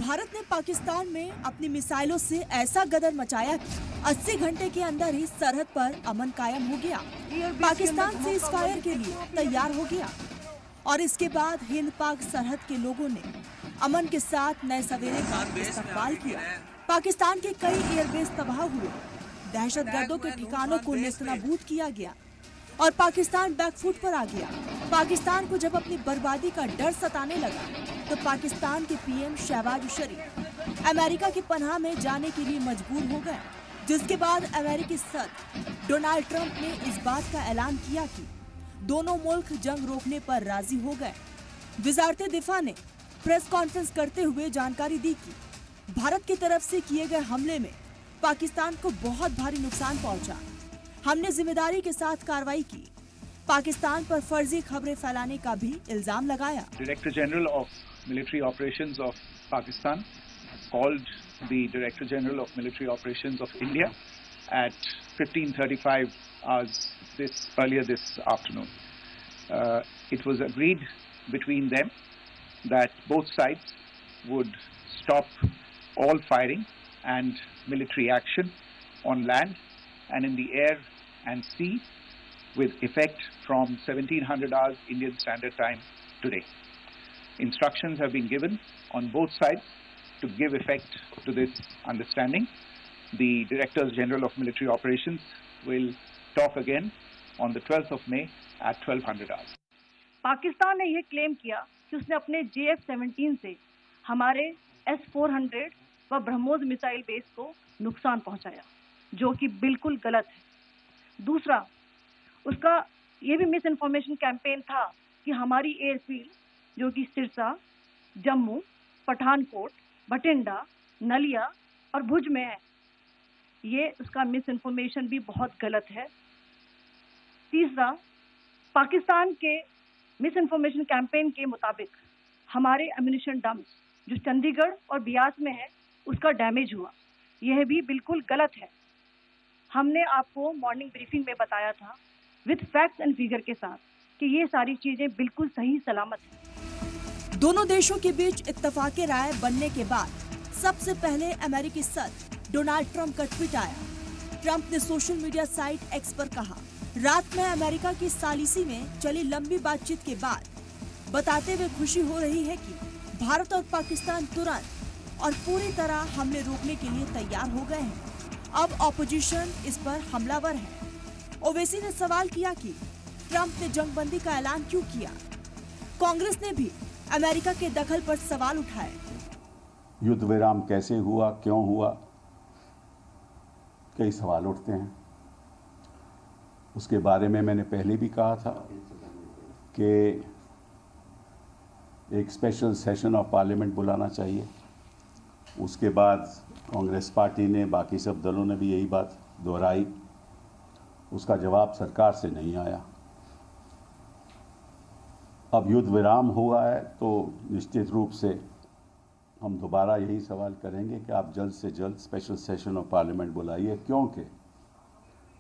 भारत ने पाकिस्तान में अपनी मिसाइलों से ऐसा गदर मचाया कि 80 घंटे के अंदर ही सरहद पर अमन कायम हो गया। पाकिस्तान से इस फायर के लिए तैयार हो गया और इसके बाद हिंद पाक सरहद के लोगों ने अमन के साथ नए सवेरे का इस्तकबाल किया। पाकिस्तान के कई एयरबेस तबाह हुए, दहशतगर्दों के ठिकानों को नेस्तनाबूद किया गया और पाकिस्तान बैकफुट पर आ गया। पाकिस्तान को जब अपनी बर्बादी का डर सताने लगा तो पाकिस्तान के पीएम शहबाज शरीफ अमेरिका की पनाह में जाने के लिए मजबूर हो गए, जिसके बाद अमेरिकी सदर डोनाल्ड ट्रंप ने इस बात का ऐलान किया कि दोनों मुल्क जंग रोकने पर राजी हो गए। वजारत दिफा ने प्रेस कॉन्फ्रेंस करते हुए जानकारी दी कि भारत की तरफ से किए गए हमले में पाकिस्तान को बहुत भारी नुकसान पहुंचा। हमने जिम्मेदारी के साथ कार्रवाई की, पाकिस्तान पर फर्जी खबरें फैलाने का भी इल्जाम लगाया। Director general of military operations of Pakistan called the Director General of Military Operations of India at 15:35 hours earlier this afternoon. It was agreed between them that both sides would stop all firing and military action on land and in the air and sea with effect from 1700 hours Indian Standard Time today. Instructions have been given on both sides to give effect to this understanding. The Directors General of Military Operations will talk again on the 12th of May at 1200 hours. Pakistan ने यह claim किया कि उसने अपने JF-17 से हमारे S-400 व BrahMos missile base को नुकसान पहुंचाया, जो कि बिल्कुल गलत है। दूसरा, उसका ये भी मिस इन्फॉर्मेशन कैंपेन था कि हमारी एयरफील्ड, जो कि सिरसा, जम्मू, पठानकोट, बठिंडा, नलिया और भुज में है, ये उसका मिस इन्फॉर्मेशन भी बहुत गलत है। तीसरा, पाकिस्तान के मिस इन्फॉर्मेशन कैंपेन के मुताबिक हमारे एम्यूनिशन डम्प्स जो चंडीगढ़ और बियास में है, उसका डैमेज हुआ, यह भी बिल्कुल गलत है। हमने आपको मॉर्निंग ब्रीफिंग में बताया था विद फैक्ट्स एंड फिगर के साथ कि ये सारी चीजें बिल्कुल सही सलामत है। दोनों देशों के बीच इत्तफाक़े राय बनने के बाद सबसे पहले अमेरिकी सदर डोनाल्ड ट्रंप का ट्वीट आया। ट्रंप ने सोशल मीडिया साइट एक्स पर कहा, रात में अमेरिका की सालिसी में चली लंबी बातचीत के बाद बताते हुए खुशी हो रही है कि भारत और पाकिस्तान तुरंत और पूरी तरह हमले रोकने के लिए तैयार हो गए हैं। अब ऑपोजिशन इस पर हमलावर है। ओवैसी ने सवाल किया कि ट्रंप ने जंगबंदी का ऐलान क्यों किया। कांग्रेस ने भी अमेरिका के दखल पर सवाल उठाए। युद्ध विराम कैसे हुआ, क्यों हुआ, कई सवाल उठते हैं। उसके बारे में मैंने पहले भी कहा था कि एक स्पेशल सेशन ऑफ पार्लियामेंट बुलाना चाहिए। उसके बाद कांग्रेस पार्टी ने, बाकी सब दलों ने भी यही बात दोहराई। उसका जवाब सरकार से नहीं आया। अब युद्ध विराम हुआ है तो निश्चित रूप से हम दोबारा यही सवाल करेंगे कि आप जल्द से जल्द स्पेशल सेशन ऑफ पार्लियामेंट बुलाइए, क्योंकि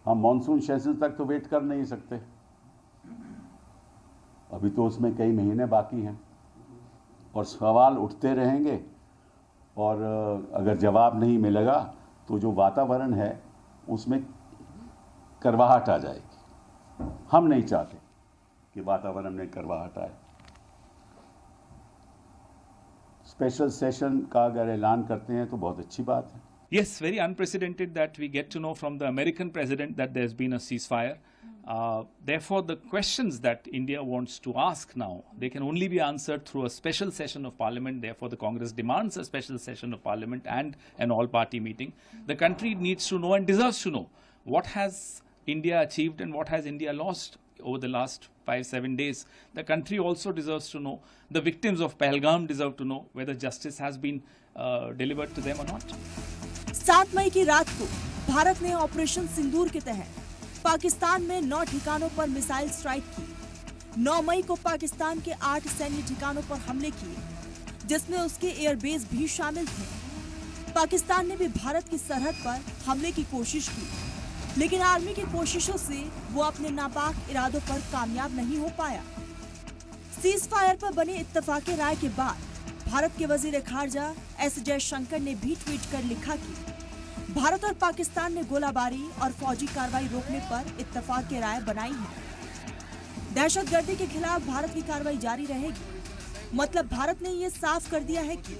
हम मॉनसून सेशन तक तो वेट कर नहीं सकते। अभी तो उसमें कई महीने बाकी हैं और सवाल उठते रहेंगे और अगर जवाब नहीं मिलेगा तो जो वातावरण है उसमें करवाहट आ जाएगी। हम नहीं चाहते कि वातावरण में करवाहट आए। स्पेशल सेशन का अगर ऐलान करते हैं तो बहुत अच्छी बात है। Yes, very unprecedented that we get to know from the American president that there's been a ceasefire. Therefore, the questions that India wants to ask now, they can only be answered through a special session of parliament. Therefore, the Congress demands a special session of parliament and an all-party meeting. The country needs to know and deserves to know what has India achieved and what has India lost over the last 5-7 days. The country also deserves to know, the victims of Pahalgam deserve to know whether justice has been delivered to them or not. 7 मई की रात को भारत ने operation सिंदूर के तहत पाकिस्तान में 9 ठिकानों पर missile strike की। 9 मई को पाकिस्तान के 8 सैन्य ठिकानों पर हमले किए, जिसमें उसके एयरबेस भी शामिल थे। पाकिस्तान ने भी भारत की सरहद पर हमले की कोशिश की, लेकिन आर्मी की कोशिशों से वो अपने नापाक इरादों पर कामयाब नहीं हो पाया। सीज फायर पर बने इत्तफाक़े राय के बाद भारत के वजीर खारजा एस जयशंकर ने भी ट्वीट कर लिखा कि भारत और पाकिस्तान ने गोलाबारी और फौजी कार्रवाई रोकने पर इत्तेफाक की राय बनाई है। दहशतगर्दी के खिलाफ भारत की कार्रवाई जारी रहेगी। मतलब भारत ने ये साफ कर दिया है कि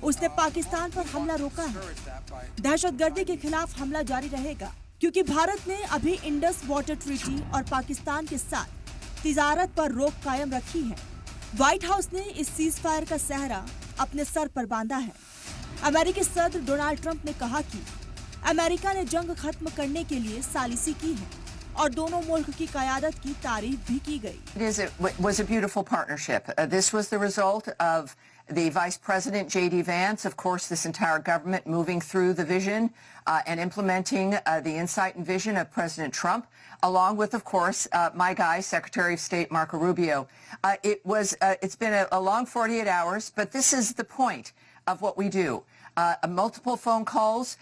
उसने पाकिस्तान पर हमला रोका है। दहशतगर्दी के खिलाफ हमला जारी रहेगा क्योंकि भारत ने अभी इंडस वाटर ट्रीटी और पाकिस्तान के साथ तिजारत पर रोक कायम रखी है। व्हाइट हाउस ने इस सीज फायर का सेहरा अपने सर पर बांधा है। अमेरिकी सदर डोनाल्ड ट्रंप ने कहा कि अमेरिका ने जंग खत्म करने के लिए सालिसी की है और दोनों मुल्क की क़यादत की तारीफ भी की गई। It was a beautiful partnership. This was the result of the Vice President J.D. Vance, of course, this entire government moving through the vision and implementing the insight and vision of President Trump, along with, of course, my guy, Secretary of State Marco Rubio. It's been a long 48 hours, but this is the point of what we do. Multiple phone calls,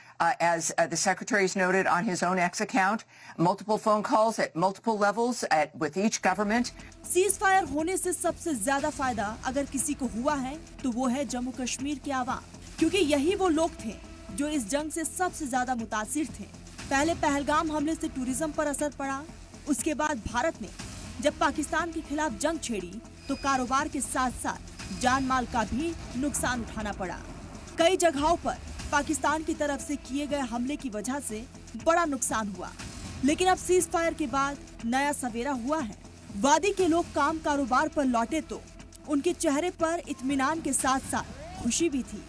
as the Secretary's noted on his own X account, multiple phone calls at multiple levels with each government. Cease fire होने से सबसे ज्यादा फायदा अगर किसी को हुआ है तो वो है जम्मू कश्मीर के आवाम, क्योंकि यही वो लोग थे जो इस जंग से सबसे ज्यादा मुतासिर थे। पहले पहलगाम हमले से टूरिज्म पर असर पड़ा, उसके बाद भारत ने जब पाकिस्तान के खिलाफ जंग छेड़ी तो कारोबार के साथ साथ जान माल का भी नुकसान उठाना पड़ा। कई जगहों पर पाकिस्तान की तरफ से किए गए हमले की वजह से बड़ा नुकसान हुआ, लेकिन अब सीज फायर के बाद नया सवेरा हुआ है। वादी के लोग काम कारोबार पर लौटे तो उनके चेहरे पर इत्मीनान के साथ साथ खुशी भी थी।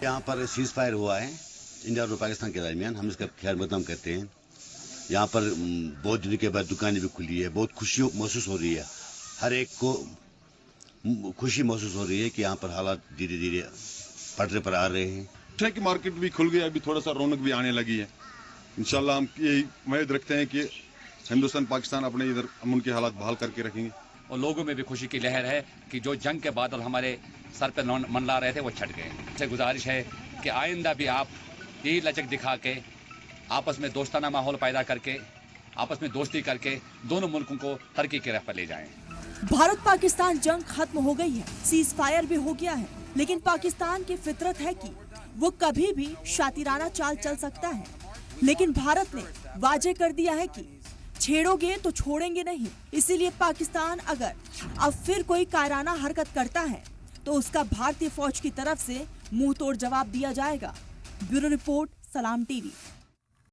यहाँ पर सीज फायर हुआ है इंडिया और पाकिस्तान के दरमियान, हम इसका खैर मकदम करते हैं। यहाँ पर बहुत दिन के बाद दुकानें भी खुली है, बहुत खुशी महसूस हो रही है, हर एक को खुशी महसूस हो रही है कि यहाँ पर हालात धीरे धीरे पटरे पर आ रहे हैं। ट्रक की मार्केट भी खुल गई, अभी थोड़ा सा रौनक भी आने लगी है। इंशाल्लाह हम यही उम्मीद रखते हैं कि हिंदुस्तान पाकिस्तान अपने इधर अमन के हालात बहाल करके रखेंगे। और लोगों में भी खुशी की लहर है कि जो जंग के बादल हमारे सर पर मंडरा रहे थे वो छट गए। इससे गुजारिश है कि आइंदा भी आप यही लचक दिखा के आपस में दोस्ताना माहौल पैदा करके आपस में दोस्ती करके दोनों मुल्कों को तरक्की की राह पर ले जाएं। भारत पाकिस्तान जंग खत्म हो गई है, सीज फायर भी हो गया है, लेकिन पाकिस्तान की फितरत है कि वो कभी भी शातिराना चाल चल सकता है। लेकिन भारत ने वाजे कर दिया है कि छेड़ोगे तो छोड़ेंगे नहीं। इसीलिए पाकिस्तान अगर अब फिर कोई कायराना हरकत करता है तो उसका भारतीय फौज की तरफ से मुंह तोड़ जवाब दिया जाएगा। ब्यूरो रिपोर्ट, सलाम टीवी।